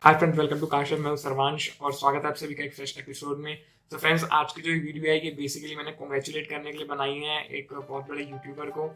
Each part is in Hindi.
Hi friends, welcome to Kashif. मैं हूं सर्वांश और स्वागत है आप सभी का एक फ्रेश एपिसोड में। तो फ्रेंड्स, आज की जो वीडियो है ये बेसिकली मैंने कॉन्ग्रेचुलेट करने के लिए बनाई है एक बहुत बड़े यूट्यूबर को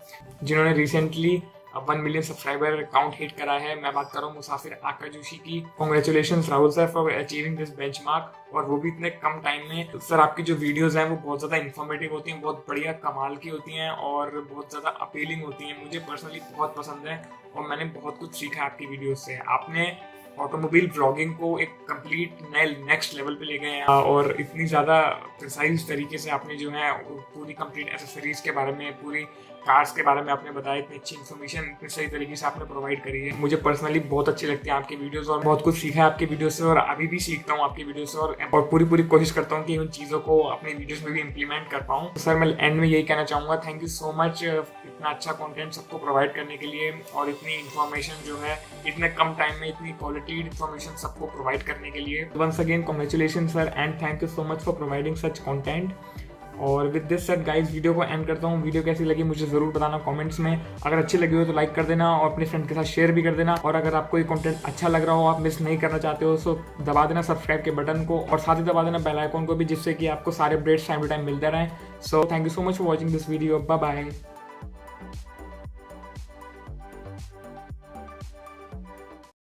जिन्होंने recently 1 million subscriber count hit करा है। मैं बात कर रहा हूँ musafirakajoshi की। Congratulation Rahul sir for achieving this benchmark, और वो भी इतने कम टाइम में। तो सर, आपकी जो वीडियोस हैं वो बहुत ज़्यादा इन्फॉर्मेटिव होती हैं, बहुत बढ़िया कमाल की होती हैं और बहुत ज़्यादा अपीलिंग होती हैं। मुझे पर्सनली बहुत पसंद है और मैंने बहुत कुछ सीखा आपकी वीडियोस से। आपने ऑटोमोबाइल व्लॉगिंग को एक कंप्लीट नए नेक्स्ट लेवल पे ले गए हैं और इतनी ज़्यादा प्रिसाइज तरीके से आपने जो है पूरी कंप्लीट एसेसरीज के बारे में, पूरी कार्स के बारे में आपने बताया। इतनी अच्छी इन्फॉर्मेशन इतनी सही तरीके से आपने प्रोवाइड करी है। मुझे पर्सनली बहुत अच्छी लगती है आपकी वीडियोस और बहुत कुछ सीखा है आपकी वीडियो से और अभी भी सीखता हूँ आपकी वीडियो से और पूरी कोशिश करता हूँ कि उन चीज़ों को अपनी वीडियोस में भी इम्प्लीमेंट कर पाऊँ। तो सर, मैं एंड में यही कहना चाहूँगा, थैंक यू सो मच इतना अच्छा कंटेंट सबको प्रोवाइड करने के लिए और इतनी इन्फॉर्मेशन जो है इतने कम टाइम में इतनी क्वालिटी इन्फॉर्मेशन सबको प्रोवाइड करने के लिए। Once again congratulation sir and thank you so much for providing such content. और with this set guys, video को एंड करता हूँ। वीडियो कैसी लगी मुझे ज़रूर बताना कमेंट्स में। अगर अच्छी लगी हो तो लाइक कर देना और अपने फ्रेंड के साथ शेयर भी कर देना। और अगर आपको ये कंटेंट अच्छा लग रहा हो, आप मिस नहीं करना चाहते हो, तो दबा देना सब्सक्राइब के बटन को और साथ ही दबा देना बेल आइकन को भी, जिससे कि आपको सारे अपडेट्स टाइम टू टाइम मिलते रहें। So thank you so much for watching this video. Bye bye.